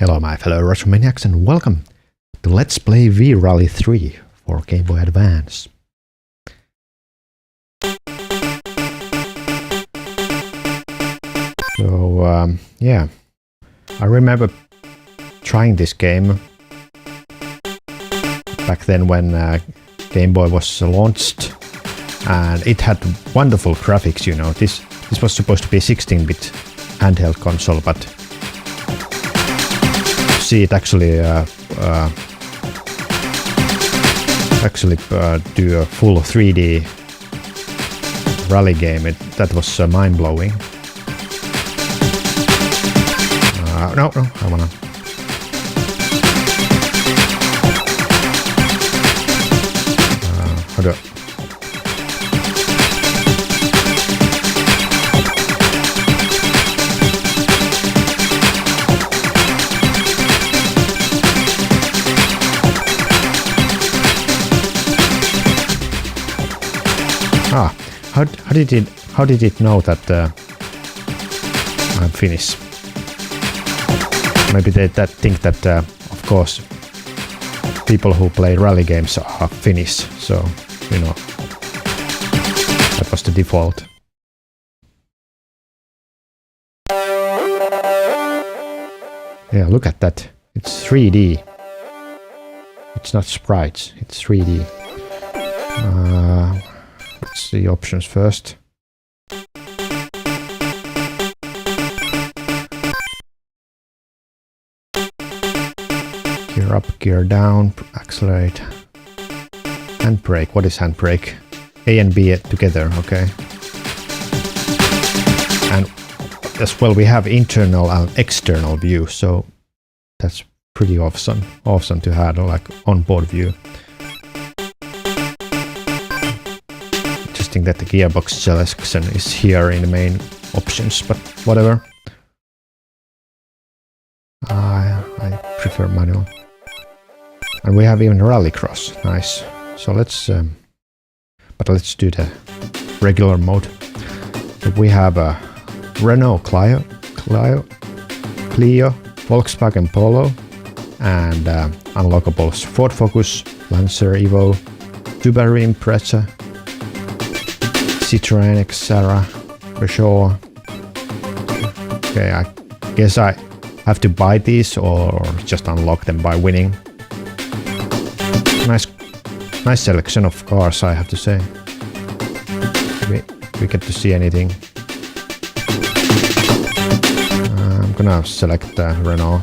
Hello my fellow retro maniacs and welcome to Let's Play V-Rally 3 for Game Boy Advance. So yeah, I remember trying this game back then when Game Boy was launched, and it had wonderful graphics, you know. This was supposed to be a 16-bit handheld console, but see it actually do a full 3D rally game. That was mind-blowing. No, I wanna. How do? How did it know that I'm Finnish? Maybe they think that of course people who play rally games are Finnish, so you know that was the default. Yeah, look at that. It's 3D. It's not sprites, it's 3D. Let's see options first. Gear up, gear down, accelerate. Handbrake. What is handbrake? A and B together, okay. And as well we have internal and external view, so that's pretty awesome to have like onboard view. That the gearbox selection is here in the main options, but whatever. I prefer manual. And we have even rallycross. Nice. So let's do the regular mode. So we have a Renault Clio, Volkswagen Polo, and unlockables: Ford Focus, Lancer Evo, Subaru Impreza, Citroën Xterra, Peugeot. Okay, I guess I have to buy these or just unlock them by winning. Nice selection of cars, I have to say. We get to see anything. I'm gonna select the Renault.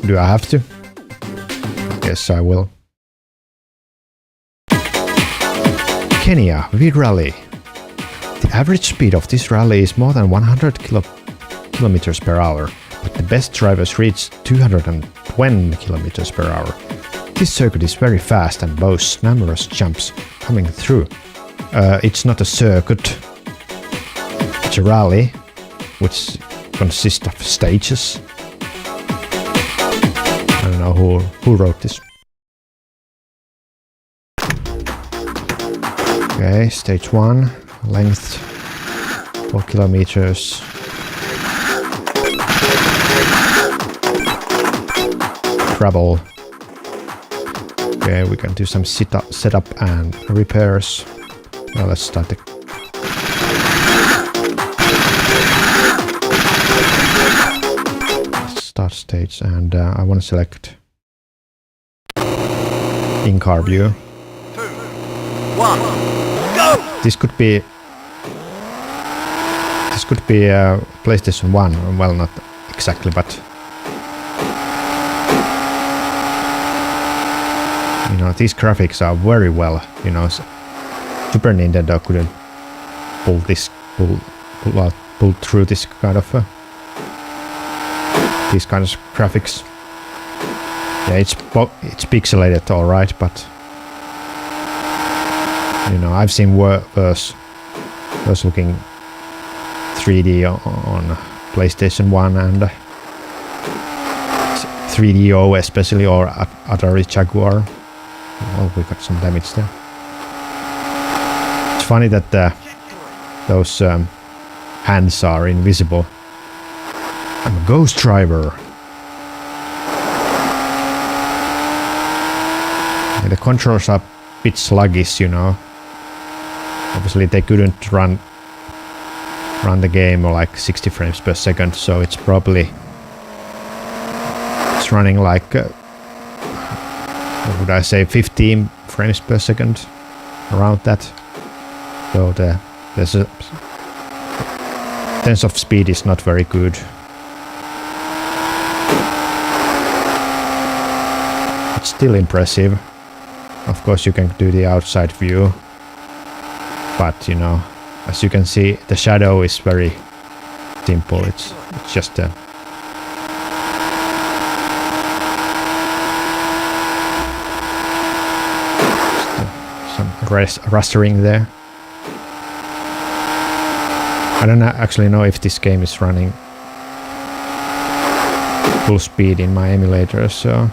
Do I have to? Yes, I will. Kenya V-Rally. The average speed of this rally is more than 100 kilometers per hour, but the best drivers reach 220 kilometers per hour. This circuit is very fast and boasts numerous jumps coming through. It's not a circuit. It's a rally, which consists of stages. I don't know who wrote this. Okay, stage 1, length 4 kilometers. Travel. Okay, we can do some setup and repairs. Now let's start the start stage, and I want to select in-car view. 2, 1, go! This could be PlayStation 1. Well, not exactly, but you know, these graphics are very well. You know, Super Nintendo couldn't pull through this kind of these kinds of graphics. Yeah, it's pixelated, all right, but you know, I've seen worse looking 3D on PlayStation 1 and 3DO especially, or Atari Jaguar. Oh, we got some damage there. It's funny that those hands are invisible. I'm a ghost driver. And the controls are a bit sluggish, you know. Obviously they couldn't run the game like 60 frames per second, so it's probably running like what would I say, 15 frames per second, around that. So there's a sense of speed is not very good. It's still impressive. Of course you can do the outside view, but you know, as you can see, the shadow is very simple. It's just some rastering there. I don't actually know if this game is running full speed in my emulator, so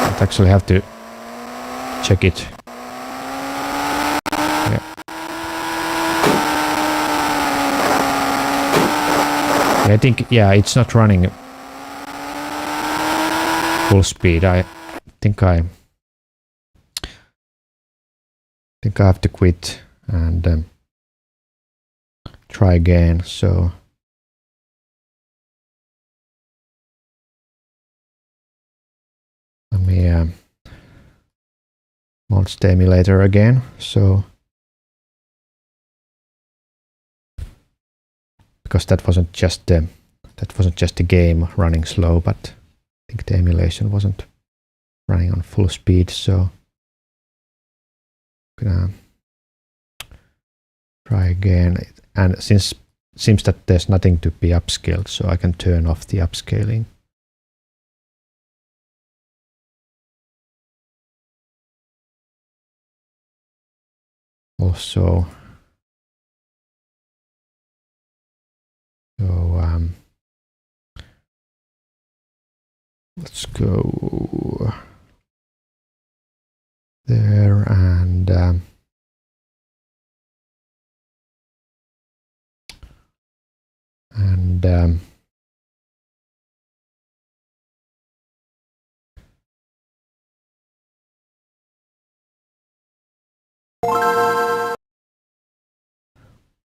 I'd actually have to check it. Yeah. I think, yeah, it's not running full speed. I think I have to quit and try again. So let me launch the emulator again. So because that wasn't just the game running slow, but I think the emulation wasn't running on full speed. So I'm gonna try again, and since it seems that there's nothing to be upscaled, so I can turn off the upscaling. Also, so let's go there and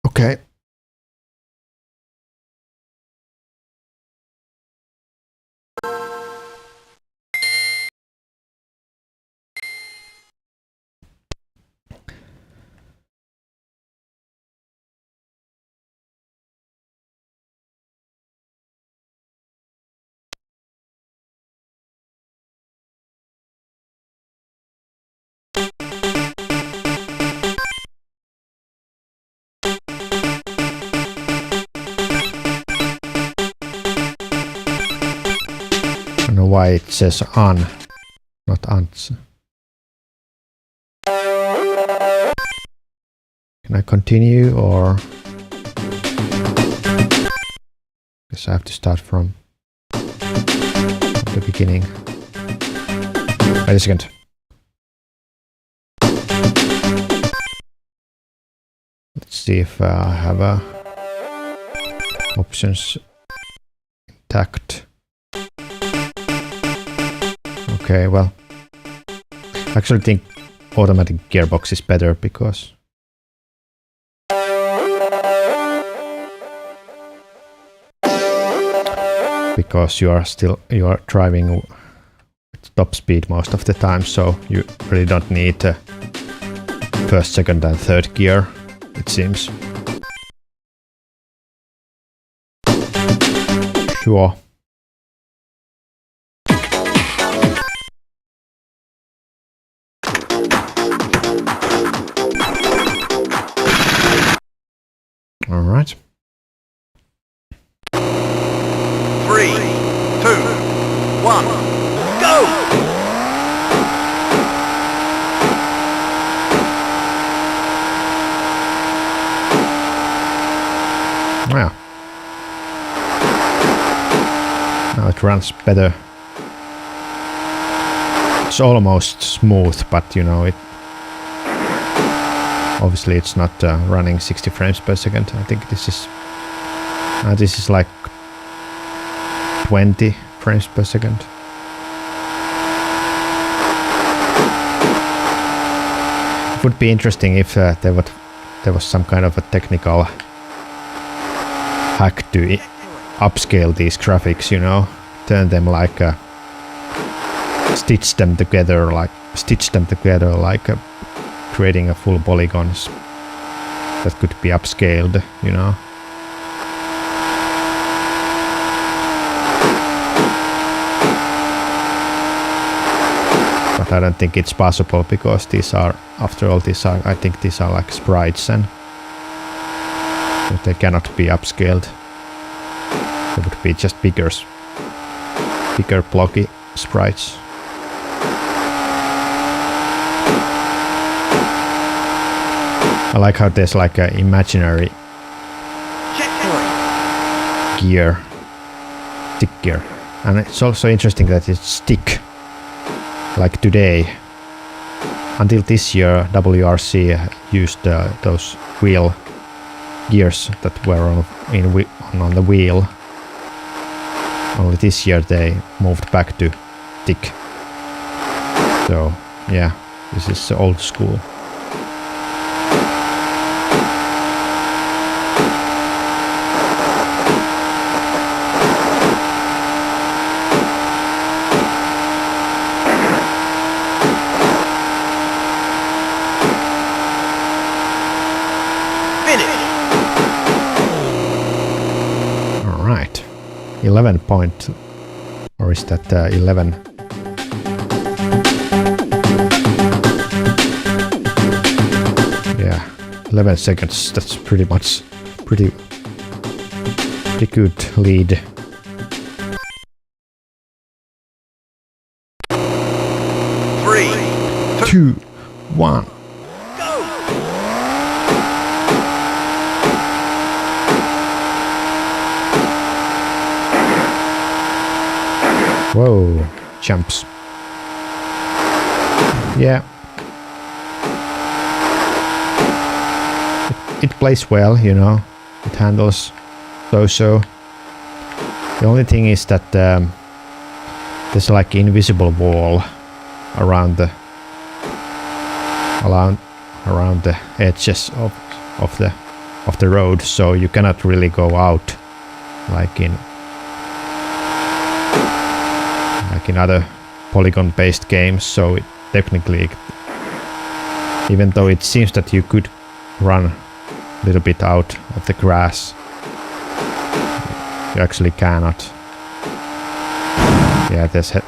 okay. I don't know why it says on, not ans. Can I continue, or guess I have to start from the beginning. Wait a second. Let's see if I have options intact. Okay, well, I actually think automatic gearbox is better because you are driving at top speed most of the time, so you really don't need first, second and third gear, it seems. Sure. All right. 3, 2, 1, go! Wow. Now it runs better was almost smooth, but you know, it obviously it's not running 60 frames per second. I think this is like 20 frames per second. It would be interesting if there was some kind of a technical hack to upscale these graphics, you know, turn them like stitch them together like creating a full polygons that could be upscaled, you know. But I don't think it's possible because these are, after all, I think these are like sprites and they cannot be upscaled. They would be just bigger blocky sprites. I like how there's like an imaginary gear, stick gear, and it's also interesting that it's stick. Like today, until this year, WRC used those wheel gears that were on the wheel. Only this year they moved back to stick. So yeah, this is old school. Finish. 11 point, or is that 11? Yeah, 11 seconds. That's pretty good lead. 3, 2, 1. Whoa, jumps. Yeah. It plays well, you know. It handles so. The only thing is that there's like invisible wall around the edges of the road, so you cannot really go out like in other polygon-based games. So it technically, even though it seems that you could run a little bit out of the grass, you actually cannot. Yeah, there's a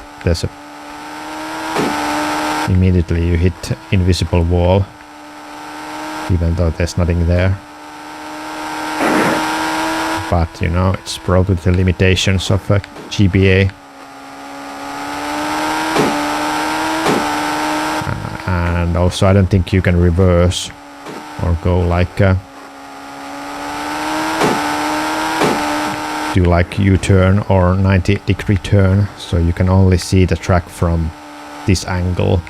immediately you hit invisible wall, even though there's nothing there. But you know, it's probably the limitations of a GBA. And also I don't think you can reverse or go like do like U-turn or 90-degree turn, so you can only see the track from this angle.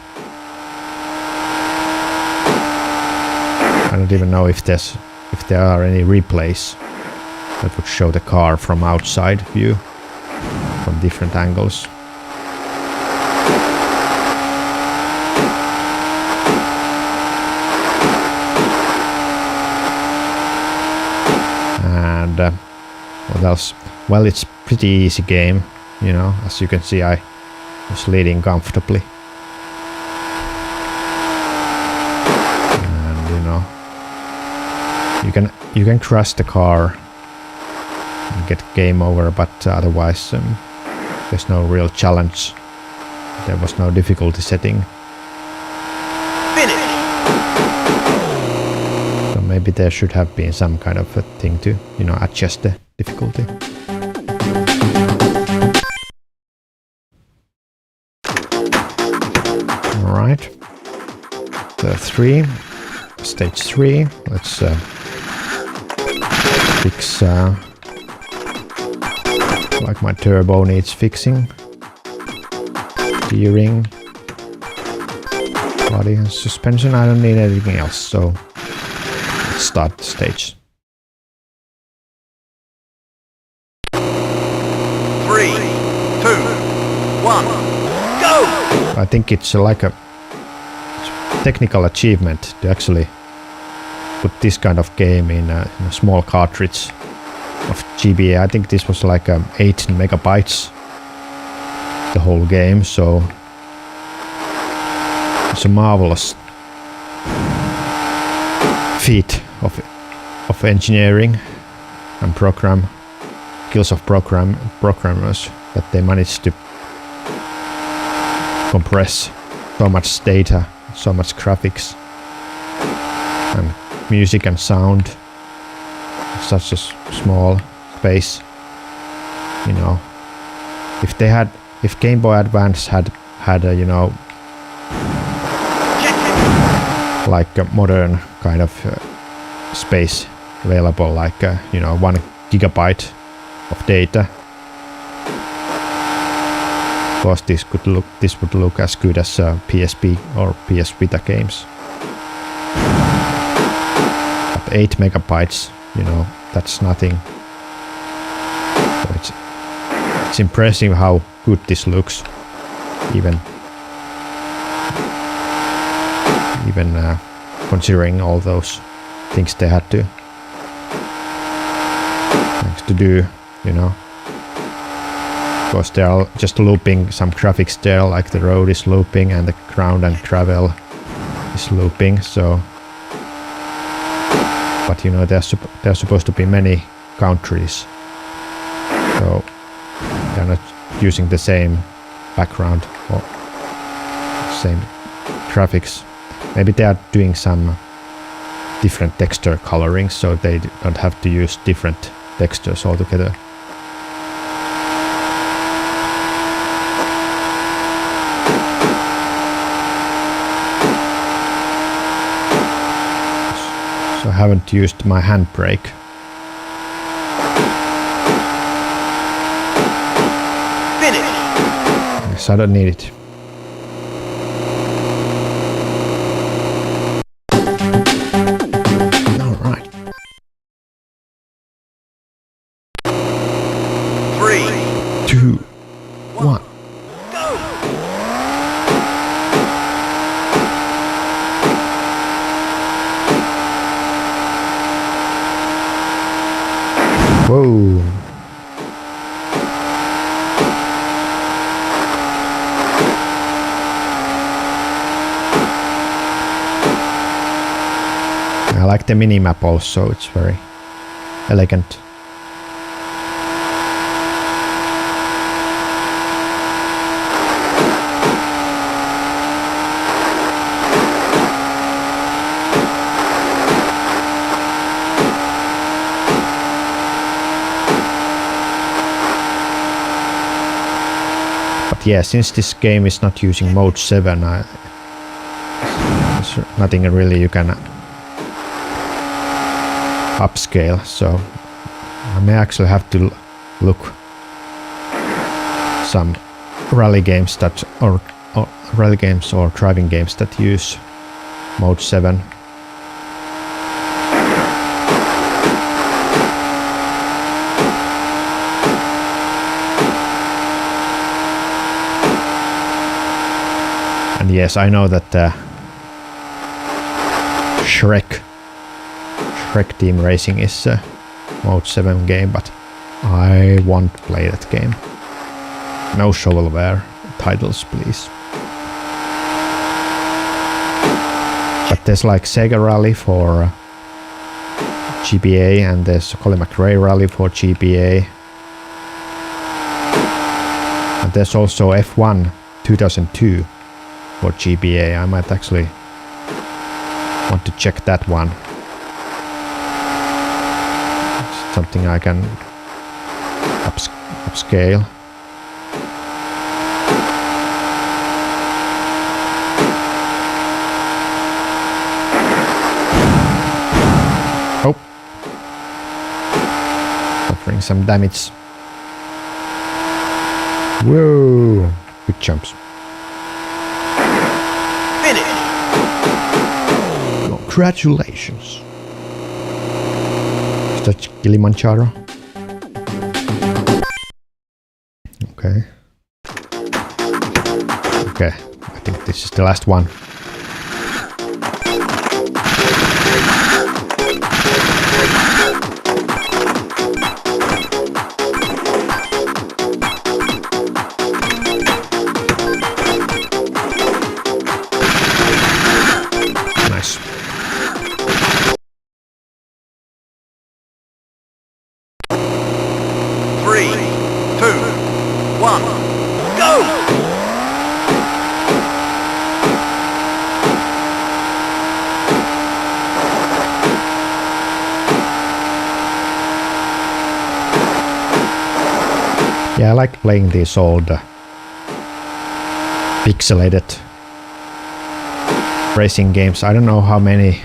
I don't even know if there are any replays that would show the car from outside view from different angles. And what else? Well, it's pretty easy game, you know. As you can see, I was leading comfortably. And you know, you can crash the car and get game over, but otherwise there's no real challenge. There was no difficulty setting. Finish. So maybe there should have been some kind of a thing to, you know, adjust the difficulty. Alright. Stage 3. Let's fix like my turbo needs fixing. Steering. Body and suspension, I don't need anything else, so let's start the stage. 3, 2, 1, go! I think it's like a technical achievement to actually put this kind of game in a small cartridge of GBA. I think this was like 18 megabytes, the whole game, so it's a marvelous feat of engineering and skills of programmers that they managed to compress so much data, so much graphics and music and sound in such a small space. You know, if Game Boy Advance had a, you know, like a modern kind of space available, like you know, 1 gigabyte of data, of course this would look as good as PSP or PS Vita games. But 8 megabytes, you know, that's nothing. So it's impressive how good this looks, even considering all those things they had to do, you know. Of course they are just looping some graphics there, like the road is looping and the ground and gravel is looping, so. But you know, there's supposed to be many countries, so they're not using the same background or same graphics. Maybe they are doing some different texture coloring, so they don't have to use different textures altogether. So I haven't used my handbrake. Finish! Yes, I don't need it. Alright. 3, 2, 1. go! Whoa. I like the mini-map also, it's very elegant. But yeah, since this game is not using mode 7, there's nothing really you can upscale, so I may actually have to look some rally games that or rally games or driving games that use mode 7. And yes, I know that Shrek Team Racing is a mode 7 game, but I won't play that game. No shovelware titles, please. But there's like Sega Rally for GBA, and there's Colin McRae Rally for GBA. And there's also F1 2002 for GBA. I might actually want to check that one. It's something I can upscale. Oh, suffering some damage. Whoa, good jumps. Finish! Congratulations. Is that Kilimanjaro? Okay. Okay, I think this is the last one. Nice. Three, two, one, go! Yeah, I like playing these old pixelated racing games. I don't know how many,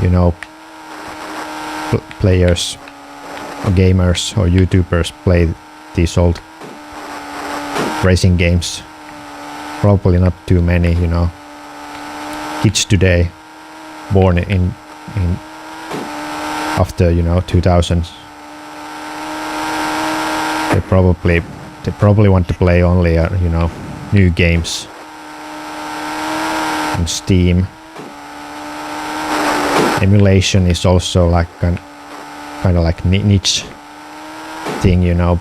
you know, players or gamers or YouTubers play these old racing games. Probably not too many, you know. Kids today, born in after, you know, 2000s. They probably want to play only, you know, new games on Steam. Emulation is also like kind of like niche thing, you know,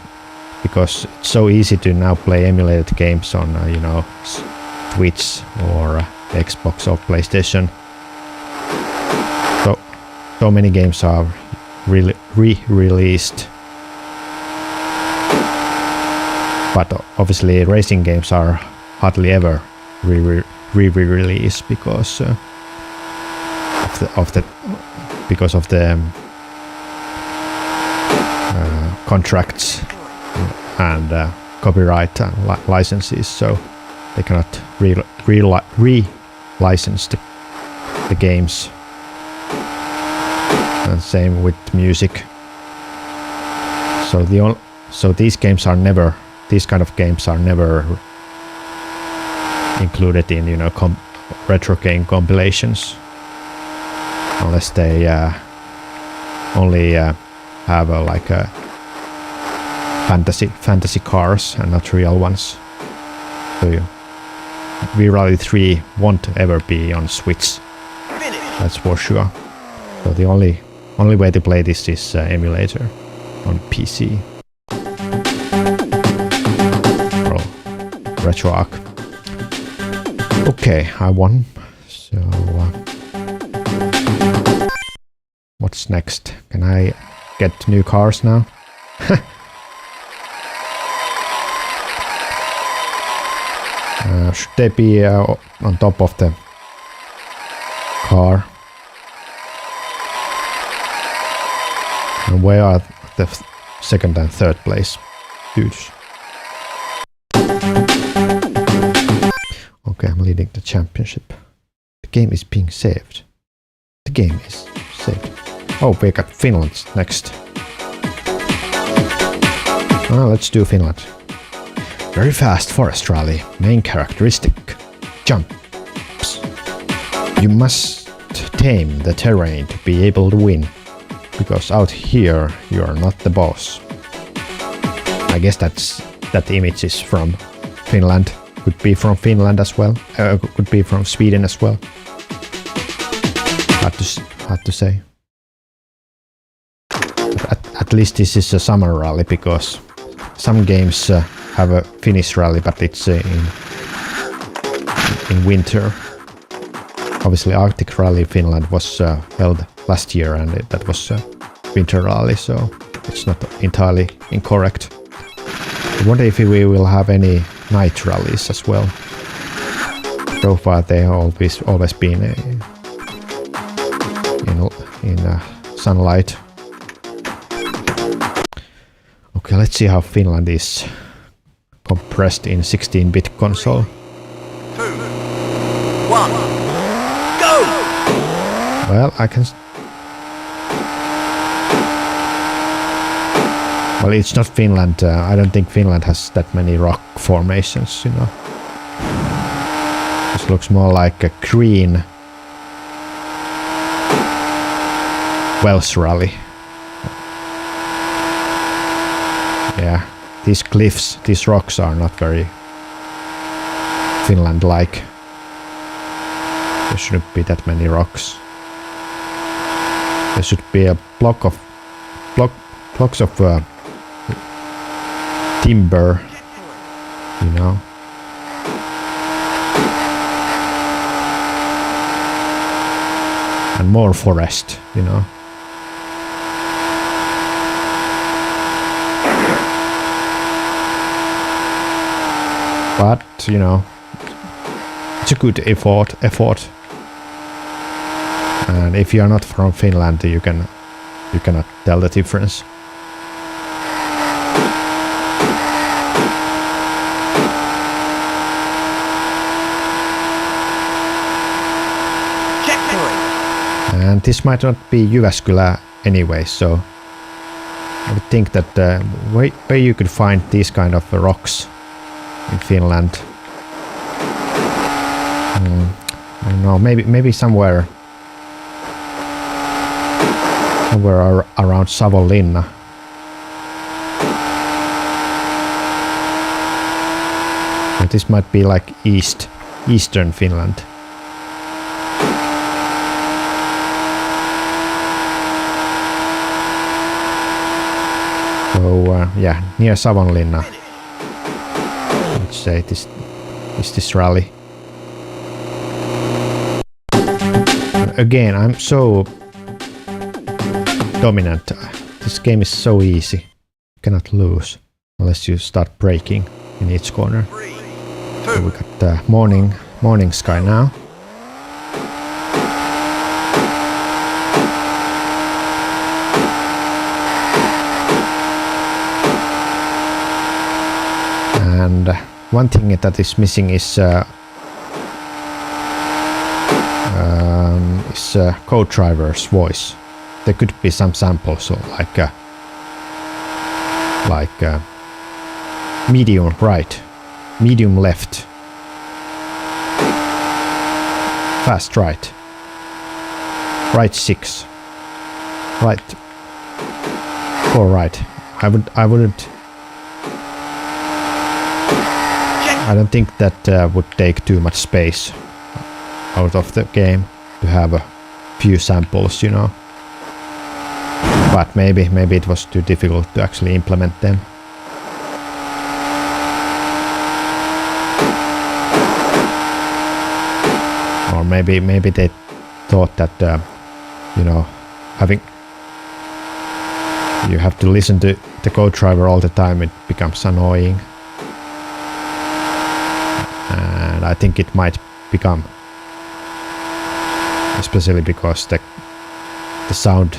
because it's so easy to now play emulated games on, you know, Switch or Xbox or PlayStation. So many games are really re-released. But obviously racing games are hardly ever re-released because of the contracts and copyright and licenses, so they cannot re-license the games. And same with music. So these games are never. These kind of games are never included in, you know, retro game compilations, unless they only have like a fantasy cars and not real ones. So V-Rally 3 won't ever be on Switch. That's for sure. So the only way to play this is emulator on PC. RetroArch. Okay, I won. So what's next? Can I get new cars now? Should they be on top of the car? And where are the second and third place dudes? Okay, I'm leading the championship. The game is being saved. The game is saved. Oh, we got Finland next. Let's do Finland. Very fast forest rally. Main characteristic: jumps. You must tame the terrain to be able to win. Because out here, you are not the boss. I guess that image is from Finland. Could be from Finland as well. Could be from Sweden as well. Hard to say. At least this is a summer rally, because some games have a Finnish rally, but it's in winter. Obviously, Arctic Rally Finland was held last year, and that was a winter rally, so it's not entirely incorrect. I wonder if we will have any night rallies as well. So far they have always been in sunlight. Okay, let's see how Finland is compressed in 16-bit console. 2, 1, go! Well, I can... Well, it's not Finland. I don't think Finland has that many rock formations, you know. This looks more like a green Welsh rally. Yeah, these cliffs, these rocks are not very Finland-like. There shouldn't be that many rocks. There should be a blocks of timber, you know. And more forest, you know. But, you know, it's a good effort. And if you are not from Finland, you cannot tell the difference. And this might not be Jyväskylä anyway, so I would think that where you could find these kind of rocks in Finland. I don't know, maybe somewhere around Savonlinna. But this might be like eastern Finland. So yeah, near Savonlinna. Let's say this rally. Again, I'm so dominant. This game is so easy. You cannot lose unless you start braking in each corner. So we got the morning sky now. And one thing that is missing is co-driver's voice. There could be some samples, so like medium right, medium left, fast right, right 6, right 4 right. I don't think that would take too much space out of the game to have a few samples, you know. But maybe it was too difficult to actually implement them. Or maybe they thought that you know, you have to listen to the co-driver all the time, it becomes annoying. And I think it might become, especially because the sound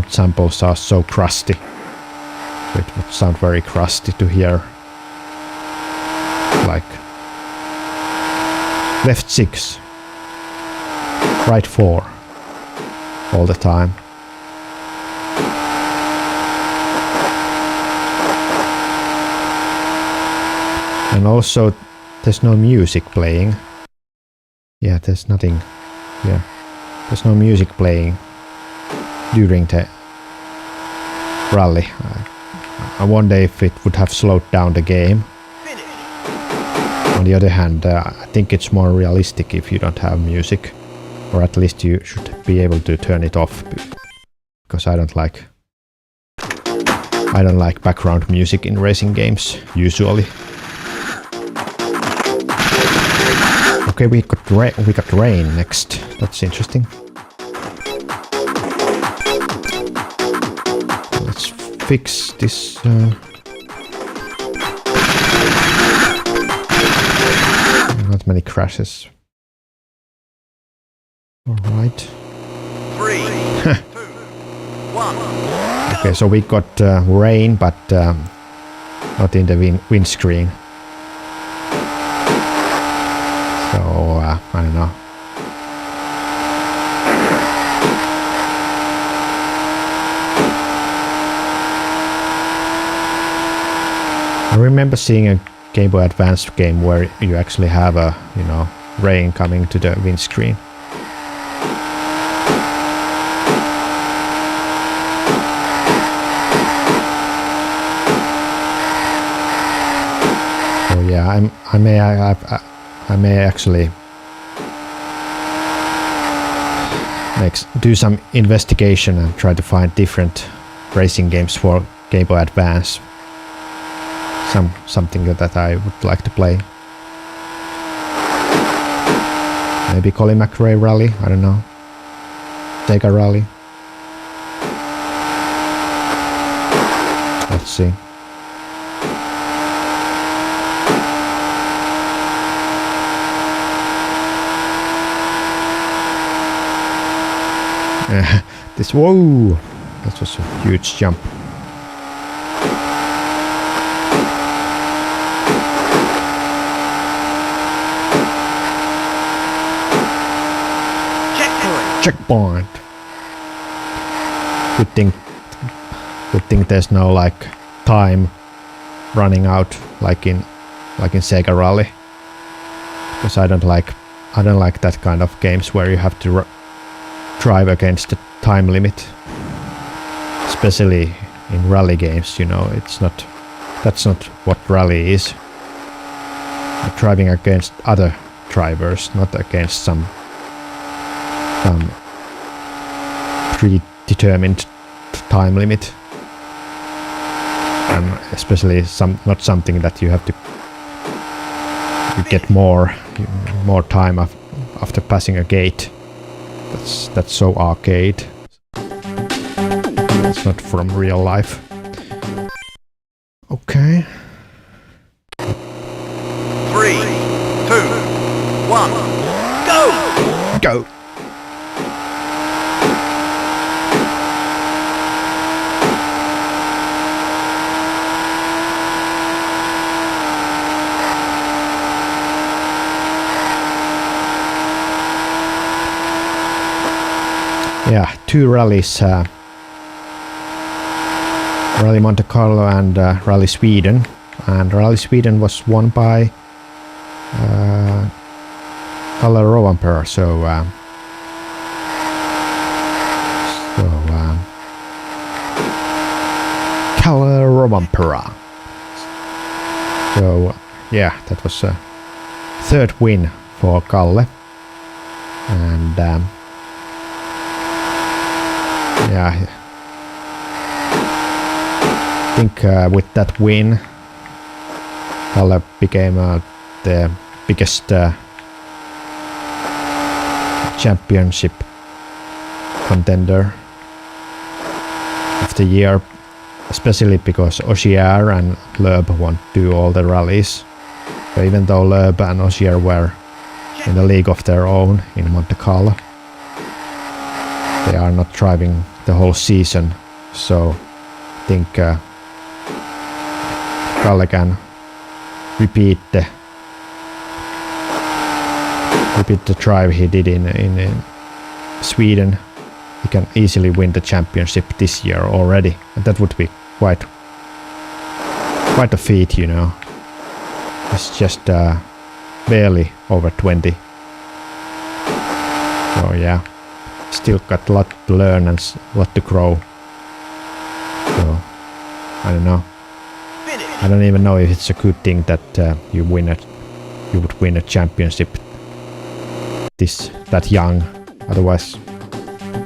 samples are so crusty. So it would sound very crusty to hear like left 6, right 4 all the time. And also there's no music playing. Yeah, there's nothing here. There's no music playing during the rally. I wonder if it would have slowed down the game. On the other hand, I think it's more realistic if you don't have music, or at least you should be able to turn it off, because I don't like background music in racing games usually. Okay, we got rain next. That's interesting. Let's fix this. Not many crashes. All right. 3, 2, 1. Okay, so we got rain, but not in the windscreen. So I don't know. I remember seeing a Game Boy Advance game where you actually have a, you know, rain coming to the windscreen. I may actually do some investigation and try to find different racing games for Game Boy Advance. Something that I would like to play. Maybe Colin McRae Rally, I don't know. Sega Rally. Let's see. Whoa! That was a huge jump. Checkpoint. Good thing there's no like time running out like in Sega Rally, because I don't like that kind of games where you have to drive against the time limit, especially in rally games. You know, that's not what rally is. You're driving against other drivers, not against some predetermined time limit, and especially not something that you have to get more time after passing a gate. That's so arcade. It's not from real life. Okay. 3, 2, 1, go! Go! Yeah, 2 rallies, Rally Monte Carlo and Rally Sweden, and Rally Sweden was won by Kalle Rovanperä, Kalle Rovanperä. So yeah, that was a 3rd win for Kalle, and yeah, I think with that win, Kalle became the biggest championship contender of the year, especially because Ogier and Loeb won't do all the rallies. So even though Loeb and Ogier were in a league of their own in Monte Carlo, they are not driving the whole season, so I think Kalle can repeat the drive he did in Sweden. He can easily win the championship this year already, and that would be quite a feat, you know. It's just barely over 20. So yeah, still got a lot to learn and a lot to grow. So I don't know. I don't even know if it's a good thing that you would win a championship that young. Otherwise,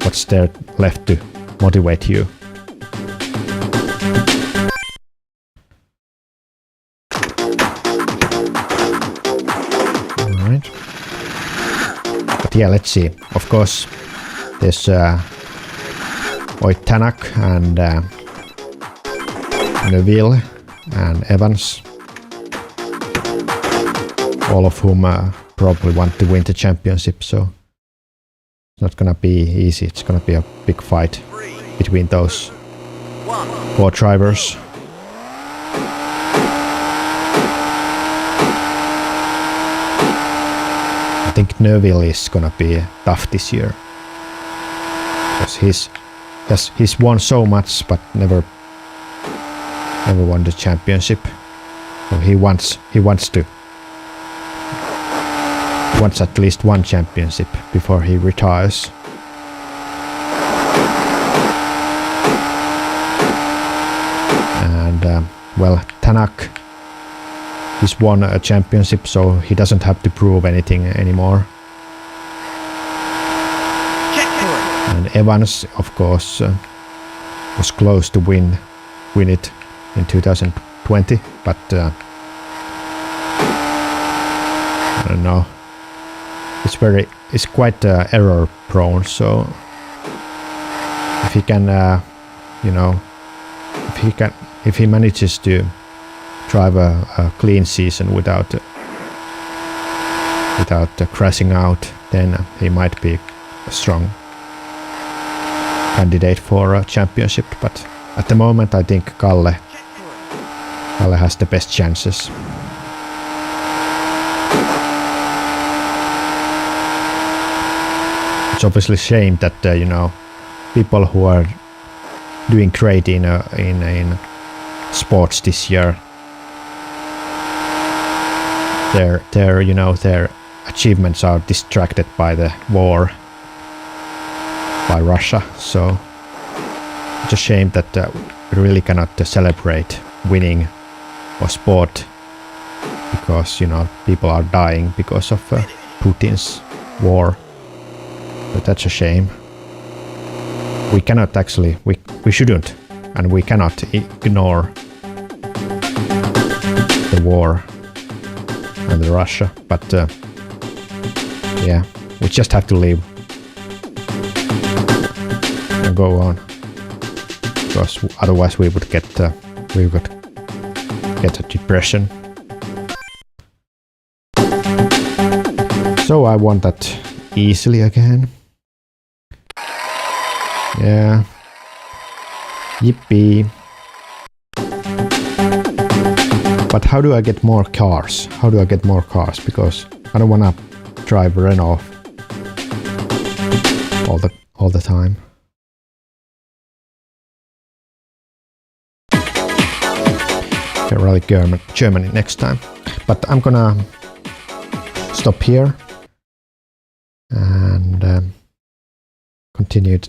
what's there left to motivate you? Alright. But yeah, let's see. Of course, there's Tanak and Neville and Evans, all of whom probably want to win the championship, so it's not gonna be easy. It's gonna be a big fight between those 4 drivers. I think Neville is gonna be tough this year, because he's won so much but never won the championship. So he wants at least one championship before he retires. And well, Tanak He's won a championship, so he doesn't have to prove anything anymore. Checkpoint. And Evans, of course, was close to win it in 2020, but I don't know. It's quite error prone. So if he can, you know, if he manages to drive a clean season without crashing out, then he might be a strong candidate for a championship. But at the moment, I think Kalle has the best chances. It's obviously a shame that you know, people who are doing great in sports this year, their you know, their achievements are distracted by the war by Russia. So it's a shame that we really cannot celebrate winning or sport because, you know, people are dying because of Putin's war. But that's a shame. We cannot actually, we shouldn't, and we cannot ignore the war and the Russia. But yeah, we just have to leave and go on, because otherwise we would get a depression. So I won that easily again. Yeah. Yippee. But how do I get more cars? How do I get more cars? Because I don't wanna drive Renault all the time. Okay, Rally Germany next time. But I'm gonna stop here and continue it